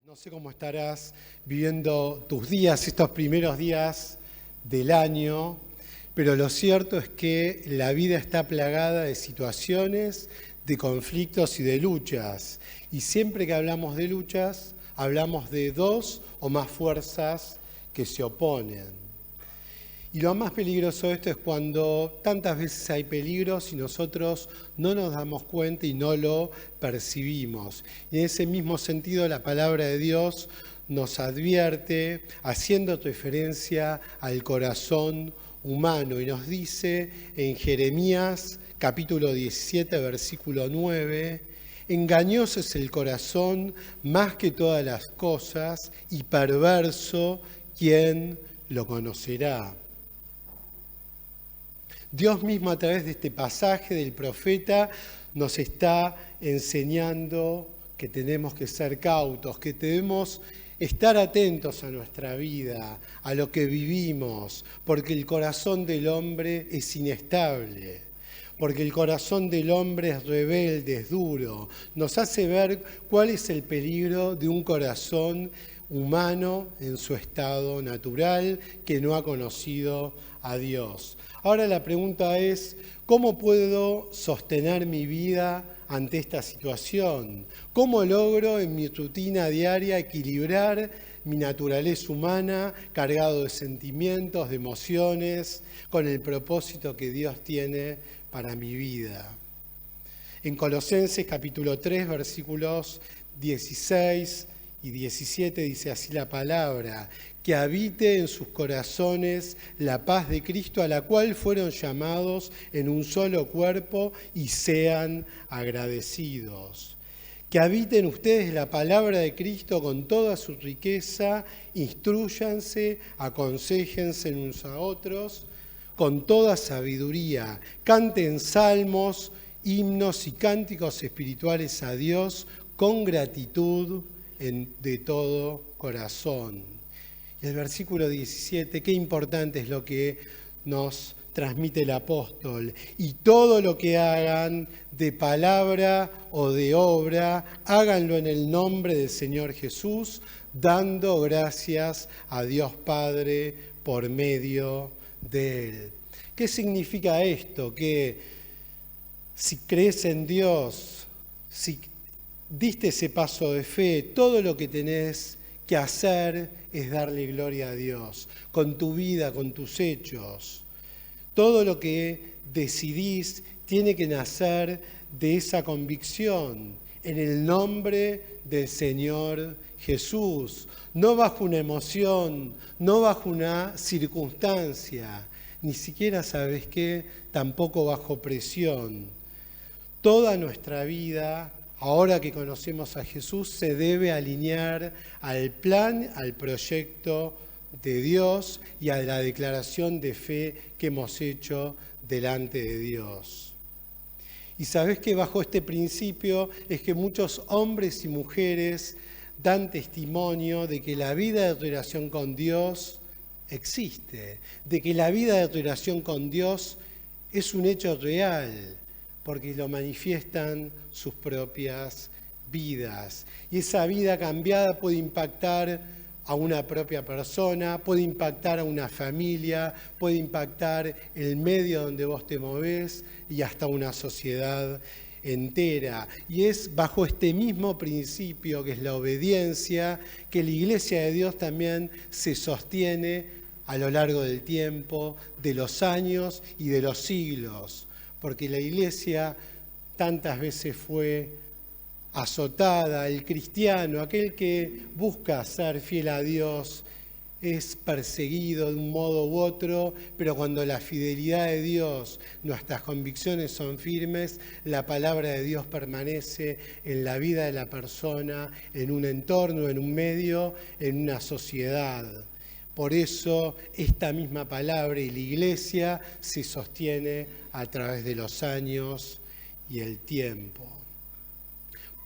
No sé cómo estarás viviendo tus días, estos primeros días del año, pero lo cierto es que la vida está plagada de situaciones, de conflictos y de luchas. Y siempre que hablamos de luchas, hablamos de dos o más fuerzas que se oponen. Y lo más peligroso de esto es cuando tantas veces hay peligros y nosotros no nos damos cuenta y no lo percibimos. Y en ese mismo sentido la palabra de Dios nos advierte, haciendo referencia al corazón humano, y nos dice en Jeremías capítulo 17, versículo 9, engañoso es el corazón más que todas las cosas y perverso, ¿quién lo conocerá? Dios mismo a través de este pasaje del profeta nos está enseñando que tenemos que ser cautos, que debemos estar atentos a nuestra vida, a lo que vivimos, porque el corazón del hombre es inestable, porque el corazón del hombre es rebelde, es duro. Nos hace ver cuál es el peligro de un corazón humano en su estado natural que no ha conocido a Dios. Ahora la pregunta es, ¿cómo puedo sostener mi vida ante esta situación? ¿Cómo logro en mi rutina diaria equilibrar mi naturaleza humana cargado de sentimientos, de emociones, con el propósito que Dios tiene para mi vida? En Colosenses capítulo 3, versículos 16 y 17 dice así la palabra: que habite en sus corazones la paz de Cristo, a la cual fueron llamados en un solo cuerpo, y sean agradecidos. Que habite en ustedes la palabra de Cristo con toda su riqueza, instrúyanse, aconséjense unos a otros, con toda sabiduría, canten salmos, himnos y cánticos espirituales a Dios con gratitud de todo corazón. Y el versículo 17, qué importante es lo que nos transmite el apóstol. Y todo lo que hagan de palabra o de obra, háganlo en el nombre del Señor Jesús, dando gracias a Dios Padre por medio de Él. ¿Qué significa esto? Que si crees en Dios, si diste ese paso de fe, todo lo que tenés que hacer es darle gloria a Dios, con tu vida, con tus hechos. Todo lo que decidís tiene que nacer de esa convicción, en el nombre del Señor Jesús, no bajo una emoción, no bajo una circunstancia, ni siquiera, ¿sabes qué?, tampoco bajo presión. Toda nuestra vida, ahora que conocemos a Jesús, se debe alinear al plan, al proyecto de Dios y a la declaración de fe que hemos hecho delante de Dios. Y sabes que bajo este principio es que muchos hombres y mujeres dan testimonio de que la vida de relación con Dios existe, de que la vida de relación con Dios es un hecho real, porque lo manifiestan sus propias vidas. Y esa vida cambiada puede impactar a una propia persona, puede impactar a una familia, puede impactar el medio donde vos te movés y hasta una sociedad entera. Y es bajo este mismo principio, que es la obediencia, que la Iglesia de Dios también se sostiene a lo largo del tiempo, de los años y de los siglos. Porque la Iglesia tantas veces fue azotada, el cristiano, aquel que busca ser fiel a Dios, es perseguido de un modo u otro, pero cuando la fidelidad de Dios, nuestras convicciones son firmes, la palabra de Dios permanece en la vida de la persona, en un entorno, en un medio, en una sociedad. Por eso esta misma palabra y la Iglesia se sostiene a través de los años y el tiempo.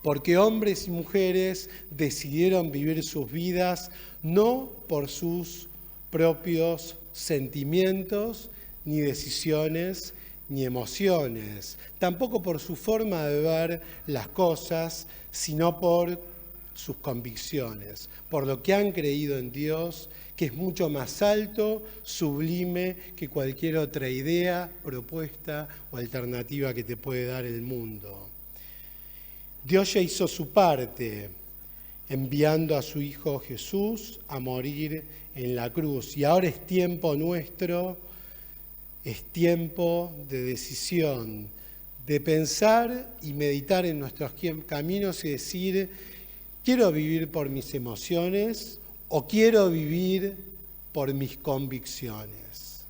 Porque hombres y mujeres decidieron vivir sus vidas no por sus propios sentimientos, ni decisiones, ni emociones, tampoco por su forma de ver las cosas, sino por sus convicciones, por lo que han creído en Dios, que es mucho más alto, sublime que cualquier otra idea, propuesta o alternativa que te puede dar el mundo. Dios ya hizo su parte, enviando a su Hijo Jesús a morir en la cruz. Y ahora es tiempo nuestro, es tiempo de decisión, de pensar y meditar en nuestros caminos y decir, ¿quiero vivir por mis emociones o quiero vivir por mis convicciones?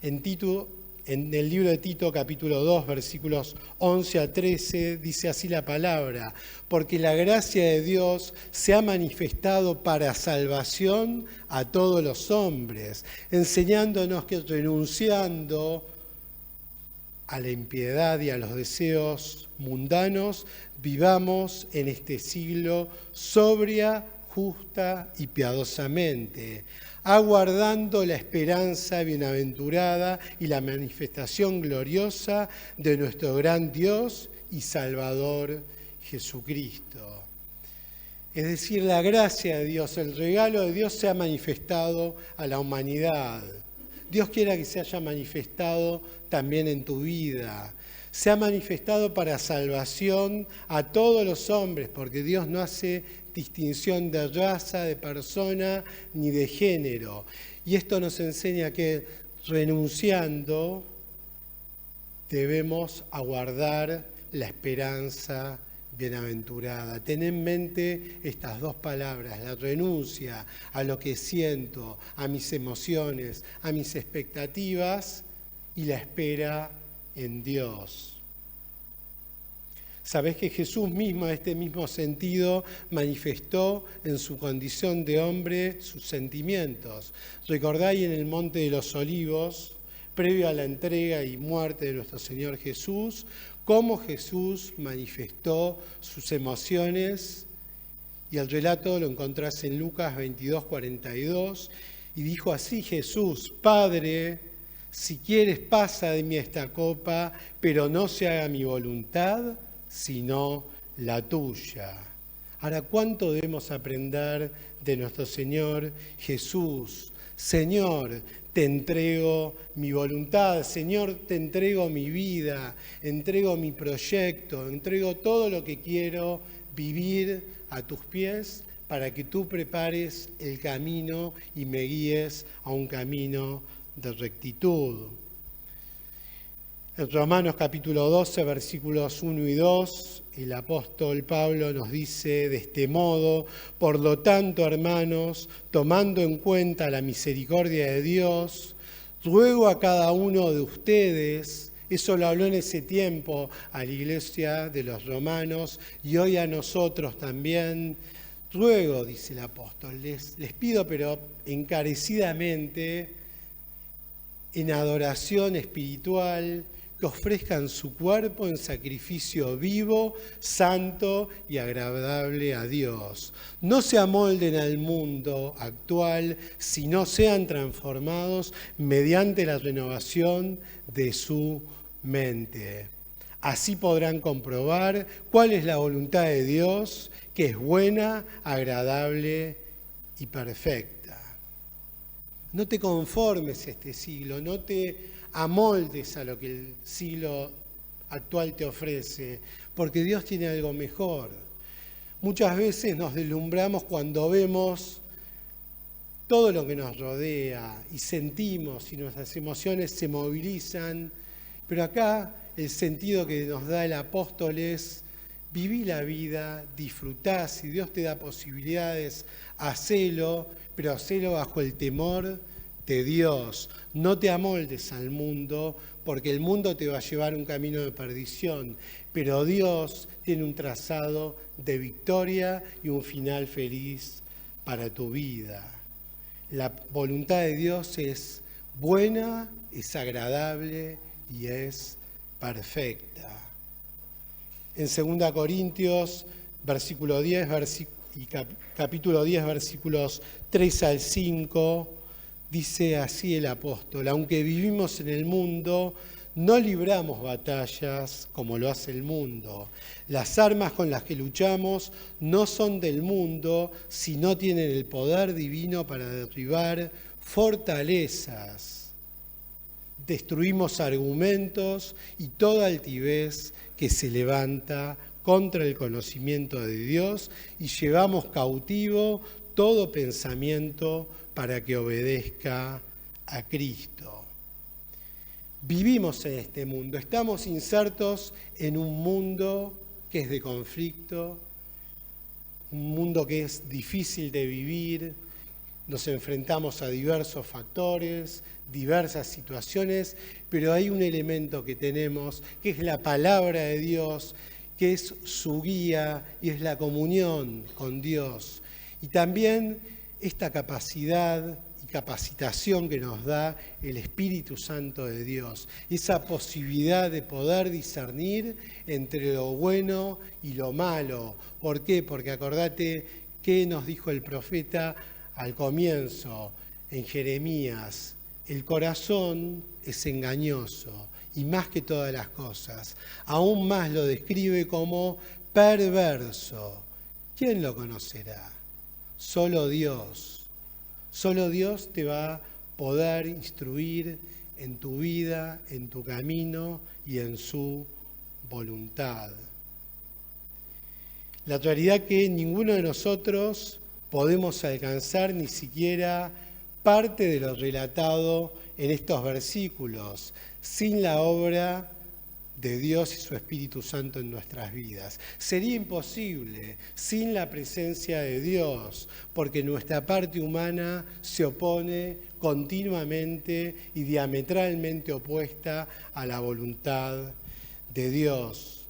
En el libro de Tito, capítulo 2, versículos 11 a 13, dice así la palabra: porque la gracia de Dios se ha manifestado para salvación a todos los hombres, enseñándonos que renunciando a la impiedad y a los deseos mundanos, vivamos en este siglo sobria, justa y piadosamente, aguardando la esperanza bienaventurada y la manifestación gloriosa de nuestro gran Dios y Salvador Jesucristo. Es decir, la gracia de Dios, el regalo de Dios se ha manifestado a la humanidad. Dios quiera que se haya manifestado también en tu vida. Se ha manifestado para salvación a todos los hombres, porque Dios no hace distinción de raza, de persona, ni de género. Y esto nos enseña que renunciando debemos aguardar la esperanza bienaventurada. Ten en mente estas dos palabras: la renuncia a lo que siento, a mis emociones, a mis expectativas, y la espera en Dios. Sabés que Jesús mismo, en este mismo sentido, manifestó en su condición de hombre sus sentimientos. Recordáis en el Monte de los Olivos, previo a la entrega y muerte de nuestro Señor Jesús, cómo Jesús manifestó sus emociones, y el relato lo encontrás en Lucas 22, 42, y dijo así Jesús: Padre, si quieres pasa de mí esta copa, pero no se haga mi voluntad, sino la tuya. Ahora, ¿cuánto debemos aprender de nuestro Señor Jesús? Señor, te entrego mi voluntad, Señor, te entrego mi vida, entrego mi proyecto, entrego todo lo que quiero vivir a tus pies para que tú prepares el camino y me guíes a un camino de rectitud. En Romanos capítulo 12, versículos 1 y 2, el apóstol Pablo nos dice de este modo: por lo tanto, hermanos, tomando en cuenta la misericordia de Dios, ruego a cada uno de ustedes, eso lo habló en ese tiempo a la iglesia de los romanos y hoy a nosotros también, ruego, dice el apóstol, les pido pero encarecidamente, en adoración espiritual, que ofrezcan su cuerpo en sacrificio vivo, santo y agradable a Dios. No se amolden al mundo actual, sino sean transformados mediante la renovación de su mente. Así podrán comprobar cuál es la voluntad de Dios, que es buena, agradable y perfecta. No te conformes a este siglo, no te amoldes a lo que el siglo actual te ofrece, porque Dios tiene algo mejor. Muchas veces nos deslumbramos cuando vemos todo lo que nos rodea y sentimos y nuestras emociones se movilizan, pero acá el sentido que nos da el apóstol es: viví la vida, disfrutá, si Dios te da posibilidades, hacelo, pero hacelo bajo el temor de Dios. No te amoldes al mundo, porque el mundo te va a llevar un camino de perdición, pero Dios tiene un trazado de victoria y un final feliz para tu vida. La voluntad de Dios es buena, es agradable y es perfecta. En 2 Corintios, versículo 10, capítulo 10, versículos 3 al 5, dice así el apóstol: aunque vivimos en el mundo, no libramos batallas como lo hace el mundo. Las armas con las que luchamos no son del mundo, sino tienen el poder divino para derribar fortalezas. Destruimos argumentos y toda altivez que se levanta contra el conocimiento de Dios y llevamos cautivo todo pensamiento para que obedezca a Cristo. Vivimos en este mundo, estamos insertos en un mundo que es de conflicto, un mundo que es difícil de vivir, nos enfrentamos a diversos factores, diversas situaciones, pero hay un elemento que tenemos, que es la palabra de Dios, que es su guía y es la comunión con Dios. Y también esta capacidad y capacitación que nos da el Espíritu Santo de Dios, esa posibilidad de poder discernir entre lo bueno y lo malo. ¿Por qué? Porque acordate qué nos dijo el profeta al comienzo, en Jeremías: el corazón es engañoso y más que todas las cosas, aún más lo describe como perverso. ¿Quién lo conocerá? Solo Dios. Solo Dios te va a poder instruir en tu vida, en tu camino y en su voluntad. La realidad que ninguno de nosotros podemos alcanzar ni siquiera parte de lo relatado en estos versículos sin la obra de Dios y su Espíritu Santo en nuestras vidas. Sería imposible sin la presencia de Dios, porque nuestra parte humana se opone continuamente y diametralmente opuesta a la voluntad de Dios.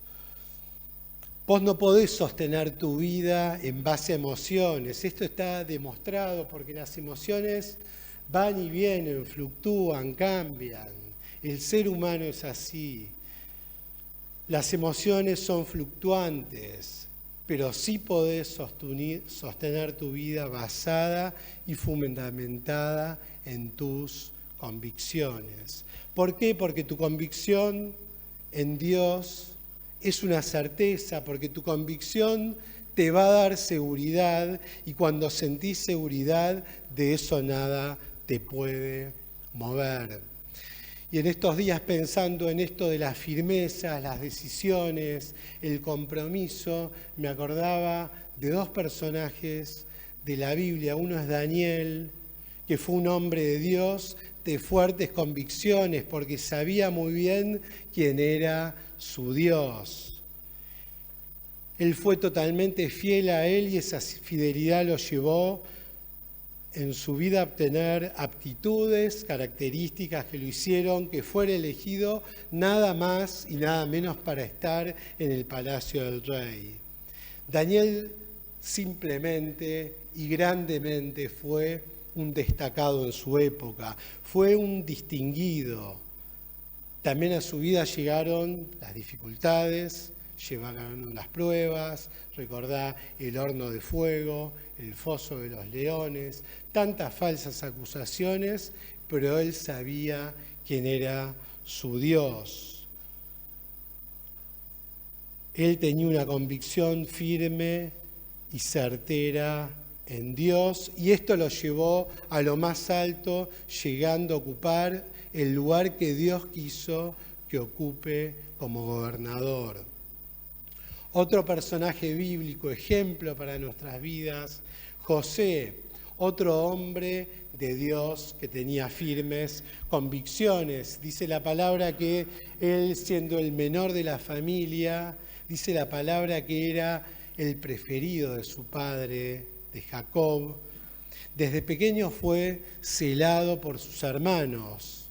Vos no podés sostener tu vida en base a emociones. Esto está demostrado porque las emociones van y vienen, fluctúan, cambian. El ser humano es así. Las emociones son fluctuantes, pero sí podés sostener tu vida basada y fundamentada en tus convicciones. ¿Por qué? Porque tu convicción en Dios es una certeza, porque tu convicción te va a dar seguridad y cuando sentís seguridad, de eso nada te puede mover. Y en estos días, pensando en esto de las firmezas, las decisiones, el compromiso, me acordaba de dos personajes de la Biblia. Uno es Daniel, que fue un hombre de Dios de fuertes convicciones, porque sabía muy bien quién era su Dios. Él fue totalmente fiel a él y esa fidelidad lo llevó en su vida a obtener aptitudes, características que lo hicieron que fuera elegido nada más y nada menos para estar en el palacio del rey. Daniel simplemente y grandemente fue un destacado en su época, fue un distinguido. También a su vida llegaron las dificultades, llevaron las pruebas, recordá el horno de fuego, el foso de los leones, tantas falsas acusaciones, pero él sabía quién era su Dios. Él tenía una convicción firme y certera en Dios y esto lo llevó a lo más alto, llegando a ocupar el lugar que Dios quiso que ocupe como gobernador. Otro personaje bíblico, ejemplo para nuestras vidas, José, otro hombre de Dios que tenía firmes convicciones. Dice la palabra que él, siendo el menor de la familia, dice la palabra que era el preferido de su padre, de Jacob. Desde pequeño fue celado por sus hermanos.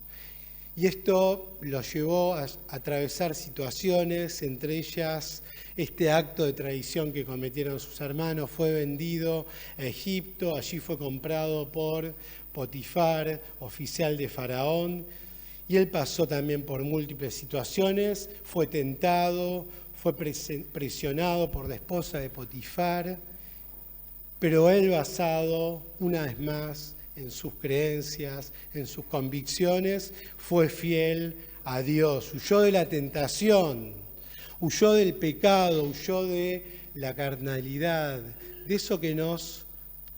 Y esto lo llevó a atravesar situaciones, entre ellas este acto de traición que cometieron sus hermanos. Fue vendido a Egipto, allí fue comprado por Potifar, oficial de Faraón, y él pasó también por múltiples situaciones, fue tentado, fue presionado por la esposa de Potifar, pero él, basado una vez más en sus creencias, en sus convicciones, fue fiel a Dios, huyó de la tentación, huyó del pecado, huyó de la carnalidad, de eso que nos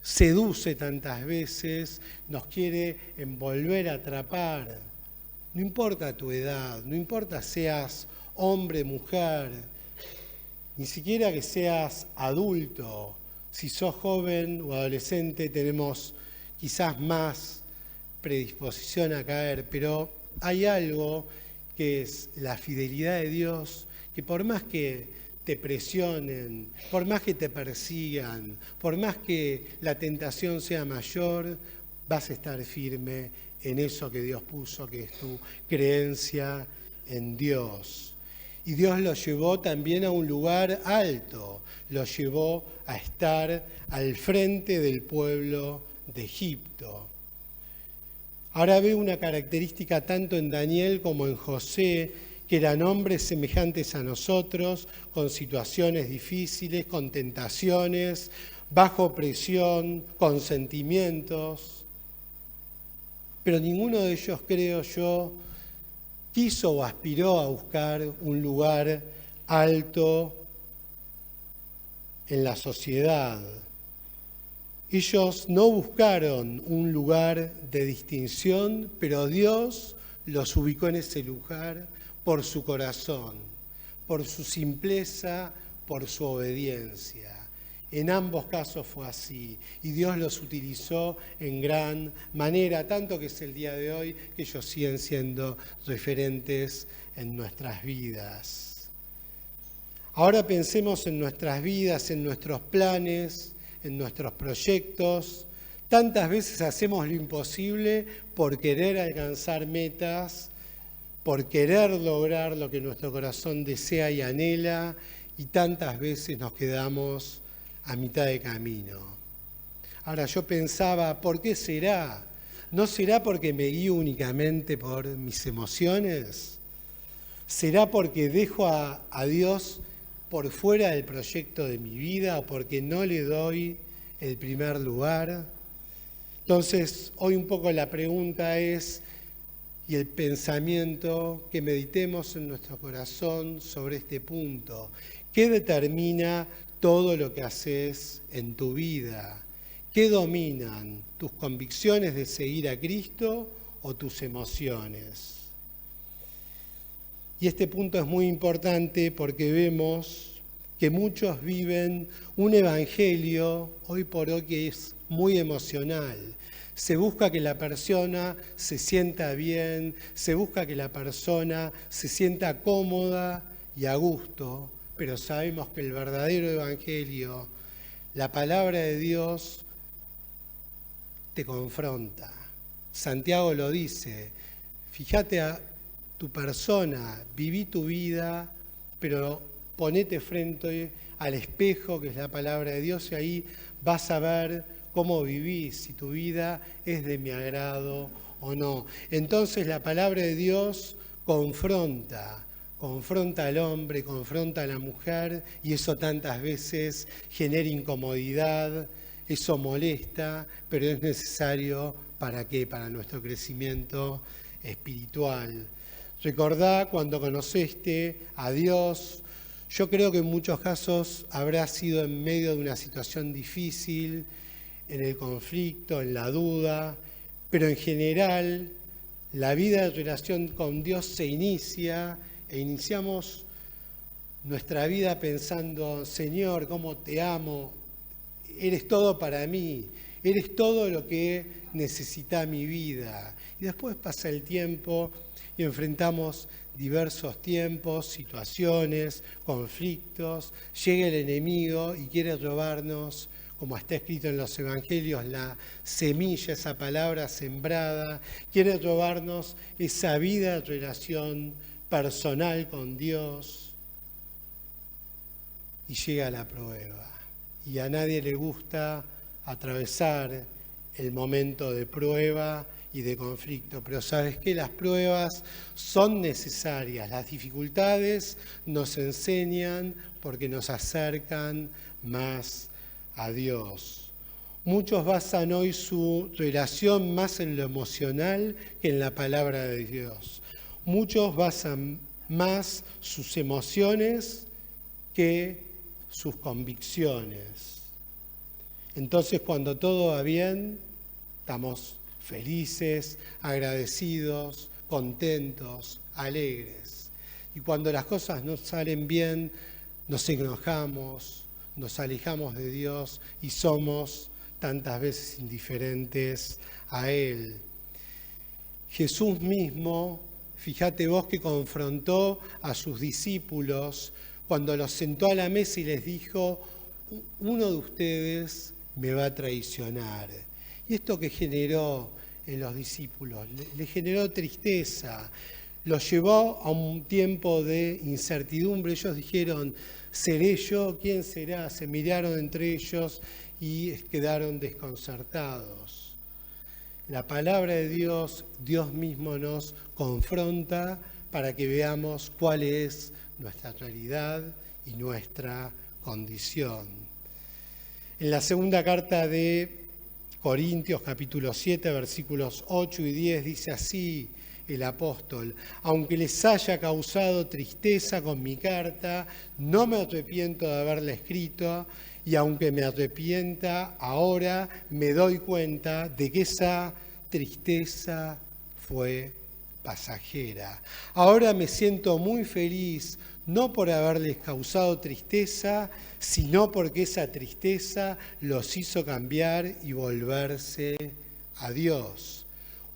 seduce tantas veces, nos quiere envolver, atrapar. No importa tu edad, no importa seas hombre, mujer, ni siquiera que seas adulto. Si sos joven o adolescente tenemos quizás más predisposición a caer, pero hay algo que es la fidelidad de Dios, que por más que te presionen, por más que te persigan, por más que la tentación sea mayor, vas a estar firme en eso que Dios puso, que es tu creencia en Dios. Y Dios lo llevó también a un lugar alto, lo llevó a estar al frente del pueblo de Egipto. Ahora veo una característica tanto en Daniel como en José, que eran hombres semejantes a nosotros, con situaciones difíciles, con tentaciones, bajo presión, con sentimientos. Pero ninguno de ellos, creo yo, quiso o aspiró a buscar un lugar alto en la sociedad. Ellos no buscaron un lugar de distinción, pero Dios los ubicó en ese lugar por su corazón, por su simpleza, por su obediencia. En ambos casos fue así, y Dios los utilizó en gran manera, tanto que es el día de hoy que ellos siguen siendo referentes en nuestras vidas. Ahora pensemos en nuestras vidas, en nuestros planes, en nuestros proyectos. Tantas veces hacemos lo imposible por querer alcanzar metas, por querer lograr lo que nuestro corazón desea y anhela, y tantas veces nos quedamos a mitad de camino. Ahora yo pensaba, ¿por qué será? ¿No será porque me guío únicamente por mis emociones? ¿Será porque dejo a Dios por fuera del proyecto de mi vida o porque no le doy el primer lugar? Entonces, hoy un poco la pregunta es, y el pensamiento, que meditemos en nuestro corazón sobre este punto. ¿Qué determina todo lo que haces en tu vida? ¿Qué dominan? ¿Tus convicciones de seguir a Cristo o tus emociones? Y este punto es muy importante porque vemos que muchos viven un evangelio hoy por hoy que es muy emocional. Se busca que la persona se sienta bien, se busca que la persona se sienta cómoda y a gusto, pero sabemos que el verdadero evangelio, la palabra de Dios, te confronta. Santiago lo dice, fíjate a tu persona, viví tu vida, pero ponete frente al espejo que es la palabra de Dios y ahí vas a ver cómo vivís, si tu vida es de mi agrado o no. Entonces la palabra de Dios confronta al hombre, confronta a la mujer y eso tantas veces genera incomodidad, eso molesta, pero es necesario ¿para qué? Para nuestro crecimiento espiritual. Recordá cuando conociste a Dios. Yo creo que en muchos casos habrá sido en medio de una situación difícil, en el conflicto, en la duda, pero en general la vida de relación con Dios se inicia e iniciamos nuestra vida pensando, Señor, cómo te amo, eres todo para mí, eres todo lo que necesita mi vida. Y después pasa el tiempo y enfrentamos diversos tiempos, situaciones, conflictos, llega el enemigo y quiere robarnos, como está escrito en los evangelios, la semilla, esa palabra sembrada, quiere robarnos esa vida de relación personal con Dios y llega la prueba. Y a nadie le gusta atravesar el momento de prueba y de conflicto, pero ¿sabes qué? Las pruebas son necesarias, las dificultades nos enseñan porque nos acercan más a Dios. Muchos basan hoy su relación más en lo emocional que en la palabra de Dios. Muchos basan más sus emociones que sus convicciones. Entonces, cuando todo va bien, estamos felices, agradecidos, contentos, alegres. Y cuando las cosas no salen bien, nos enojamos, nos alejamos de Dios y somos tantas veces indiferentes a Él. Jesús mismo, fíjate vos, que confrontó a sus discípulos cuando los sentó a la mesa y les dijo: uno de ustedes me va a traicionar. Y esto que generó en los discípulos, le generó tristeza, los llevó a un tiempo de incertidumbre. Ellos dijeron: ¿seré yo? ¿Quién será? Se miraron entre ellos y quedaron desconcertados. La palabra de Dios, Dios mismo nos confronta para que veamos cuál es nuestra realidad y nuestra condición. En la segunda carta de Corintios, capítulo 7, versículos 8 y 10, dice así el apóstol: aunque les haya causado tristeza con mi carta, no me arrepiento de haberla escrito, y aunque me arrepienta, ahora me doy cuenta de que esa tristeza fue pasajera. Ahora me siento muy feliz, no por haberles causado tristeza, sino porque esa tristeza los hizo cambiar y volverse a Dios.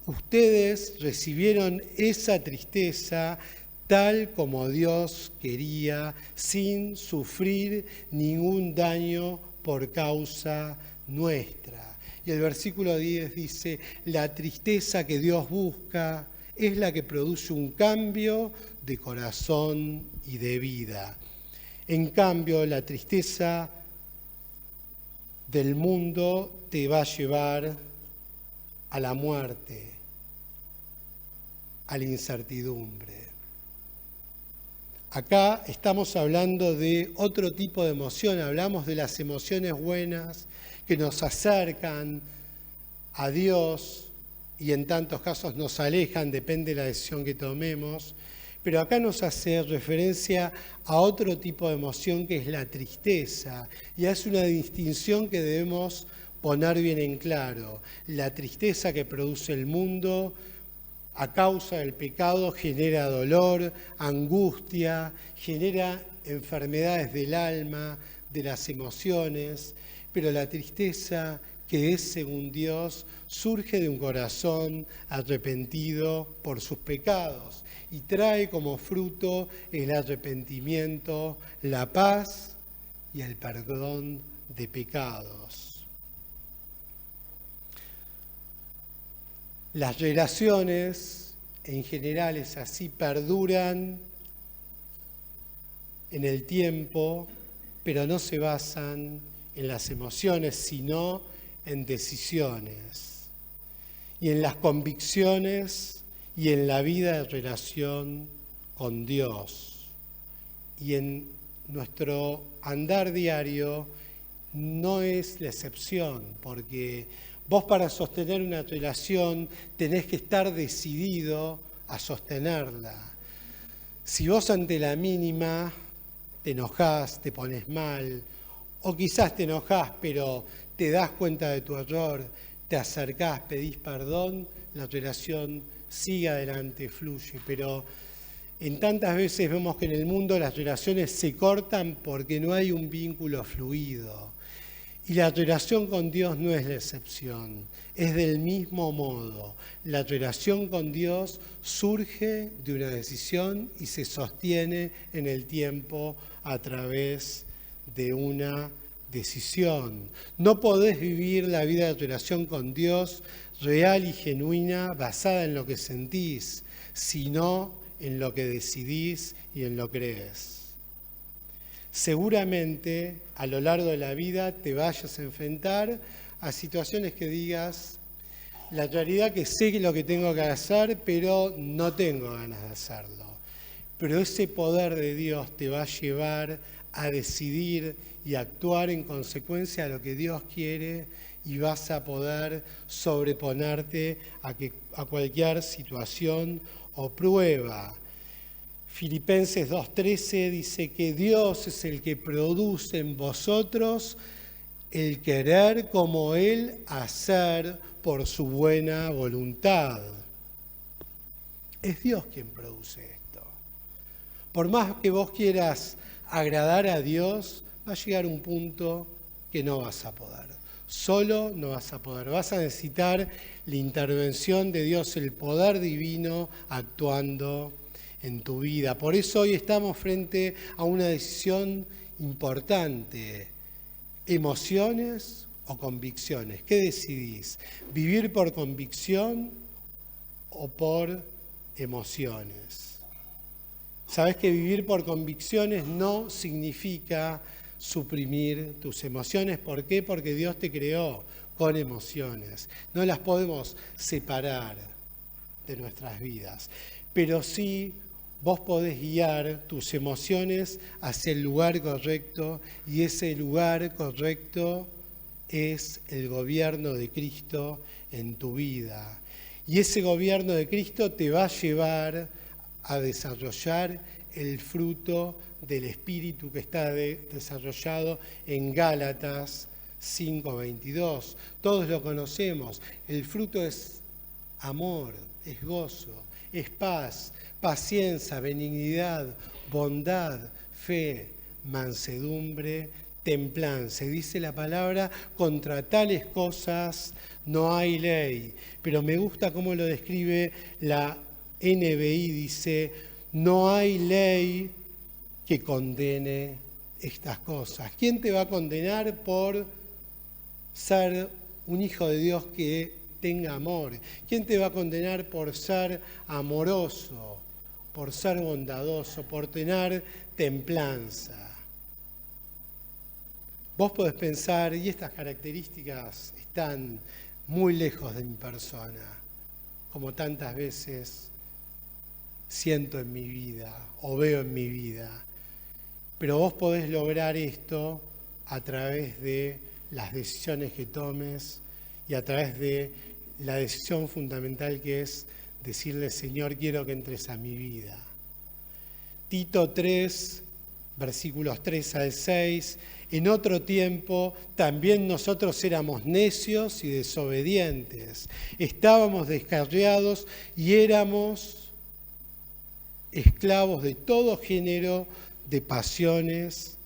Ustedes recibieron esa tristeza tal como Dios quería, sin sufrir ningún daño por causa nuestra. Y el versículo 10 dice: la tristeza que Dios busca es la que produce un cambio de corazón y de vida. En cambio, la tristeza del mundo te va a llevar a la muerte, a la incertidumbre. Acá estamos hablando de otro tipo de emoción, hablamos de las emociones buenas que nos acercan a Dios y en tantos casos nos alejan, depende de la decisión que tomemos, pero acá nos hace referencia a otro tipo de emoción que es la tristeza, y es una distinción que debemos poner bien en claro. La tristeza que produce el mundo a causa del pecado genera dolor, angustia, genera enfermedades del alma, de las emociones, pero la tristeza que es según Dios surge de un corazón arrepentido por sus pecados y trae como fruto el arrepentimiento, la paz y el perdón de pecados. Las relaciones en general es así, perduran en el tiempo, pero no se basan en las emociones, sino en decisiones y en las convicciones y en la vida de relación con Dios. Y en nuestro andar diario no es la excepción, porque vos, para sostener una relación, tenés que estar decidido a sostenerla. Si vos ante la mínima te enojás, te pones mal, o quizás te enojás, pero te das cuenta de tu error, te acercás, pedís perdón, la relación sigue adelante, fluye. Pero en tantas veces vemos que en el mundo las relaciones se cortan porque no hay un vínculo fluido. Y la relación con Dios no es la excepción, es del mismo modo. La relación con Dios surge de una decisión y se sostiene en el tiempo a través de una decisión. No podés vivir la vida de relación con Dios real y genuina basada en lo que sentís, sino en lo que decidís y en lo que crees. Seguramente a lo largo de la vida te vayas a enfrentar a situaciones que digas: la realidad que sé lo que tengo que hacer, pero no tengo ganas de hacerlo. Pero ese poder de Dios te va a llevar a decidir y actuar en consecuencia de lo que Dios quiere, y vas a poder sobreponerte a cualquier situación o prueba. Filipenses 2:13 dice que Dios es el que produce en vosotros el querer como Él hacer por su buena voluntad. Es Dios quien produce esto. Por más que vos quieras agradar a Dios, va a llegar un punto que no vas a poder. Solo no vas a poder. Vas a necesitar la intervención de Dios, el poder divino actuando en tu vida. Por eso hoy estamos frente a una decisión importante. ¿Emociones o convicciones? ¿Qué decidís? ¿Vivir por convicción o por emociones? Sabés que vivir por convicciones no significa suprimir tus emociones. ¿Por qué? Porque Dios te creó con emociones. No las podemos separar de nuestras vidas. Pero sí vos podés guiar tus emociones hacia el lugar correcto, y ese lugar correcto es el gobierno de Cristo en tu vida. Y ese gobierno de Cristo te va a llevar a desarrollar el fruto del Espíritu que está desarrollado en Gálatas 5:22. Todos lo conocemos. El fruto es amor, es gozo, es paz, paciencia, benignidad, bondad, fe, mansedumbre, templanza. Dice la palabra, contra tales cosas no hay ley. Pero me gusta cómo lo describe la NBI, dice, no hay ley que condene estas cosas. ¿Quién te va a condenar por ser un hijo de Dios que tenga amor? ¿Quién te va a condenar por ser amoroso, por ser bondadoso, por tener templanza? Vos podés pensar, y estas características están muy lejos de mi persona, como tantas veces siento en mi vida o veo en mi vida. Pero vos podés lograr esto a través de las decisiones que tomes y a través de la decisión fundamental que es decirle, Señor, quiero que entres a mi vida. Tito 3, versículos 3 al 6, en otro tiempo también nosotros éramos necios y desobedientes, estábamos descarriados y éramos esclavos de todo género de pasiones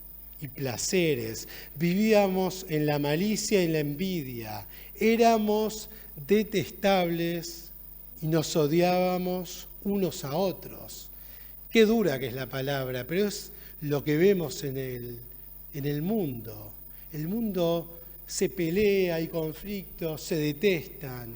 y placeres. Vivíamos en la malicia y la envidia. Éramos detestables y nos odiábamos unos a otros. Qué dura que es la palabra, pero es lo que vemos en el mundo. El mundo se pelea, hay conflictos, se detestan.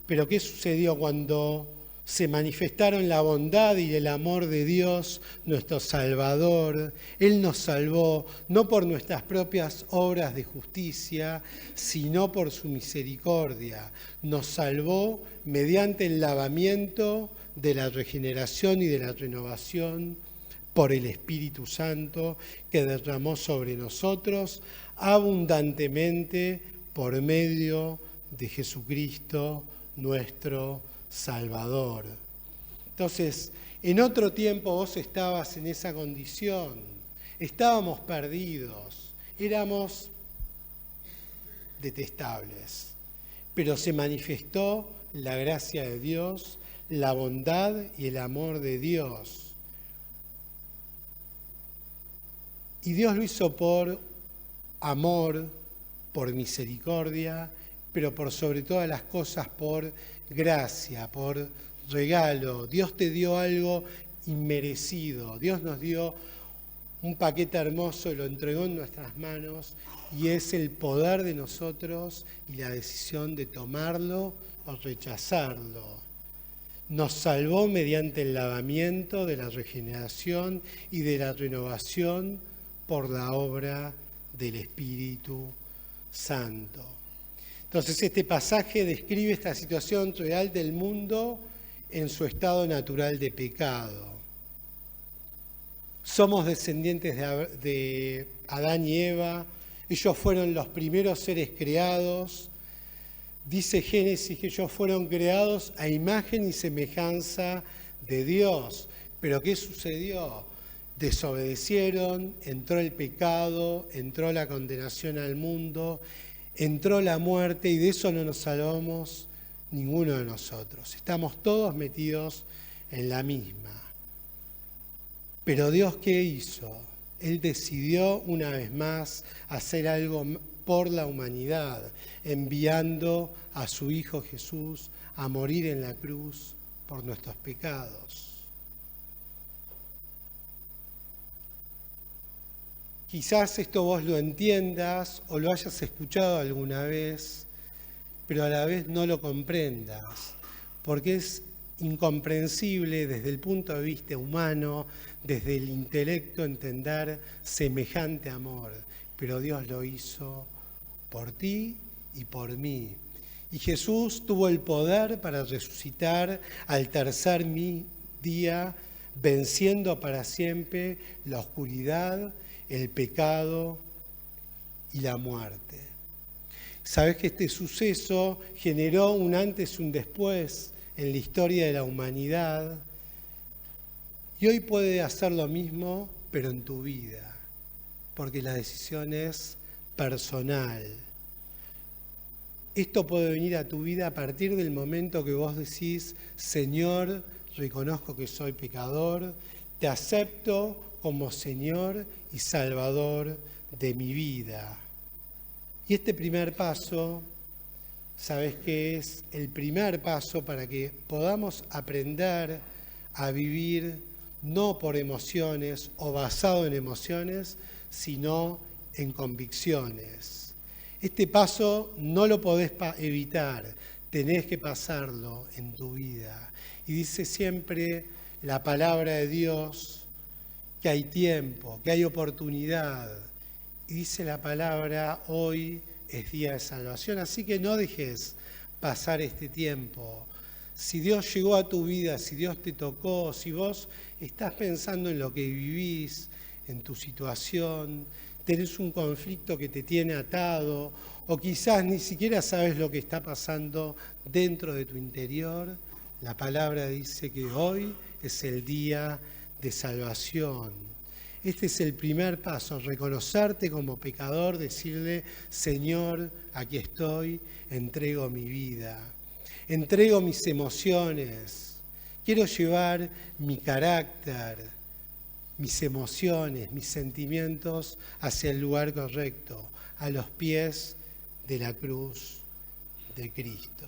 Pero ¿qué sucedió cuando se manifestaron la bondad y el amor de Dios, nuestro Salvador? Él nos salvó no por nuestras propias obras de justicia, sino por su misericordia. Nos salvó mediante el lavamiento de la regeneración y de la renovación por el Espíritu Santo que derramó sobre nosotros abundantemente por medio de Jesucristo, nuestro Salvador. Entonces, en otro tiempo vos estabas en esa condición, estábamos perdidos, éramos detestables, pero se manifestó la gracia de Dios, la bondad y el amor de Dios. Y Dios lo hizo por amor, por misericordia, pero por sobre todas las cosas por gracia, por regalo. Dios te dio algo inmerecido. Dios nos dio un paquete hermoso y lo entregó en nuestras manos, y es el poder de nosotros y la decisión de tomarlo o rechazarlo. Nos salvó mediante el lavamiento de la regeneración y de la renovación por la obra del Espíritu Santo. Entonces, este pasaje describe esta situación real del mundo en su estado natural de pecado. Somos descendientes de Adán y Eva. Ellos fueron los primeros seres creados. Dice Génesis que ellos fueron creados a imagen y semejanza de Dios. Pero ¿qué sucedió? Desobedecieron, entró el pecado, entró la condenación al mundo, entró la muerte y de eso no nos salvamos ninguno de nosotros. Estamos todos metidos en la misma. Pero Dios, ¿qué hizo? Él decidió una vez más hacer algo por la humanidad, enviando a su Hijo Jesús a morir en la cruz por nuestros pecados. Quizás esto vos lo entiendas o lo hayas escuchado alguna vez, pero a la vez no lo comprendas, porque es incomprensible desde el punto de vista humano, desde el intelecto, entender semejante amor. Pero Dios lo hizo por ti y por mí. Y Jesús tuvo el poder para resucitar al tercer día, venciendo para siempre la oscuridad, el pecado y la muerte. Sabes que este suceso generó un antes y un después en la historia de la humanidad y hoy puede hacer lo mismo, pero en tu vida, porque la decisión es personal. Esto puede venir a tu vida a partir del momento que vos decís: Señor, reconozco que soy pecador, te acepto como Señor y Salvador de mi vida. Y este primer paso, ¿sabes qué es? El primer paso para que podamos aprender a vivir no por emociones o basado en emociones, sino en convicciones. Este paso no lo podés evitar, tenés que pasarlo en tu vida. Y dice siempre la palabra de Dios que hay tiempo, que hay oportunidad. Y dice la palabra, hoy es día de salvación, así que no dejes pasar este tiempo. Si Dios llegó a tu vida, si Dios te tocó, si vos estás pensando en lo que vivís, en tu situación, tenés un conflicto que te tiene atado, o quizás ni siquiera sabes lo que está pasando dentro de tu interior, la palabra dice que hoy es el día de salvación. Este es el primer paso, reconocerte como pecador, decirle: Señor, aquí estoy, entrego mi vida, entrego mis emociones, quiero llevar mi carácter, mis emociones, mis sentimientos hacia el lugar correcto, a los pies de la cruz de Cristo.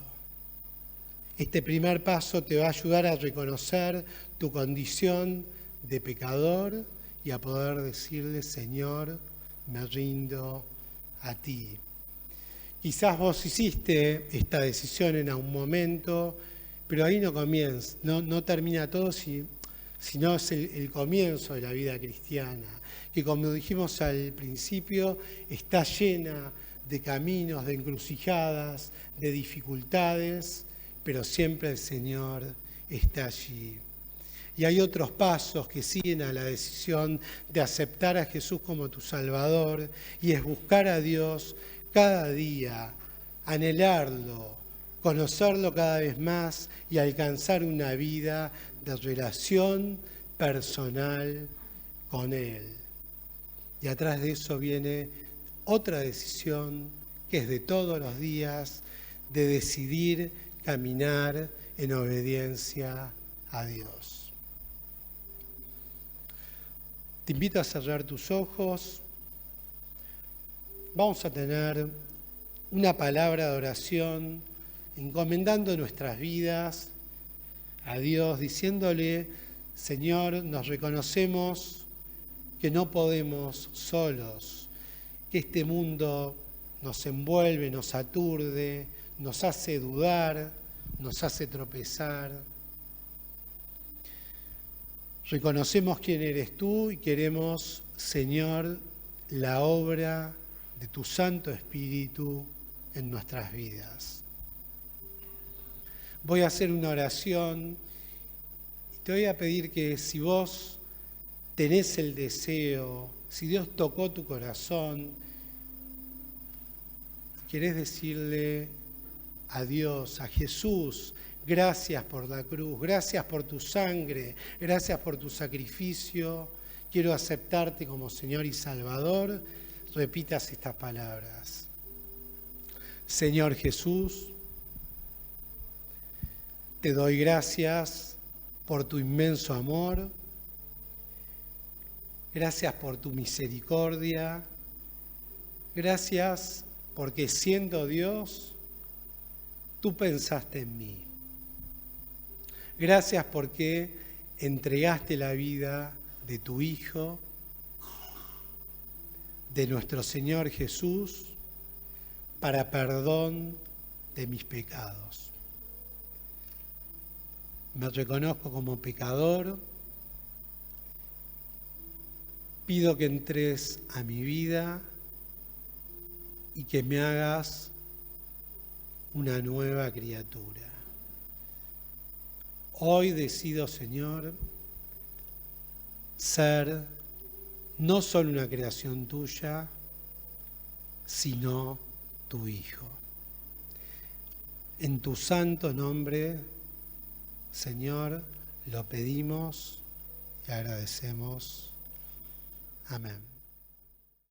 Este primer paso te va a ayudar a reconocer tu condición de pecador y a poder decirle: Señor, me rindo a ti. Quizás vos hiciste esta decisión en algún momento, pero ahí no comienza, no termina todo, sino es el comienzo de la vida cristiana, que como dijimos al principio, está llena de caminos, de encrucijadas, de dificultades, pero siempre el Señor está allí. Y hay otros pasos que siguen a la decisión de aceptar a Jesús como tu Salvador, y es buscar a Dios cada día, anhelarlo, conocerlo cada vez más y alcanzar una vida de relación personal con Él. Y atrás de eso viene otra decisión que es de todos los días, de decidir caminar en obediencia a Dios. Te invito a cerrar tus ojos. Vamos a tener una palabra de oración encomendando nuestras vidas a Dios, diciéndole: Señor, nos reconocemos que no podemos solos, que este mundo nos envuelve, nos aturde, nos hace dudar, nos hace tropezar. Reconocemos quién eres tú y queremos, Señor, la obra de tu Santo Espíritu en nuestras vidas. Voy a hacer una oración y te voy a pedir que si vos tenés el deseo, si Dios tocó tu corazón, querés decirle a Dios, a Jesús. Gracias por la cruz, gracias por tu sangre, gracias por tu sacrificio. Quiero aceptarte como Señor y Salvador. Repitas estas palabras. Señor Jesús, te doy gracias por tu inmenso amor. Gracias por tu misericordia. Gracias porque siendo Dios, tú pensaste en mí. Gracias porque entregaste la vida de tu Hijo, de nuestro Señor Jesús, para perdón de mis pecados. Me reconozco como pecador. Pido que entres a mi vida y que me hagas una nueva criatura. Hoy decido, Señor, ser no solo una creación tuya, sino tu Hijo. En tu santo nombre, Señor, lo pedimos y agradecemos. Amén.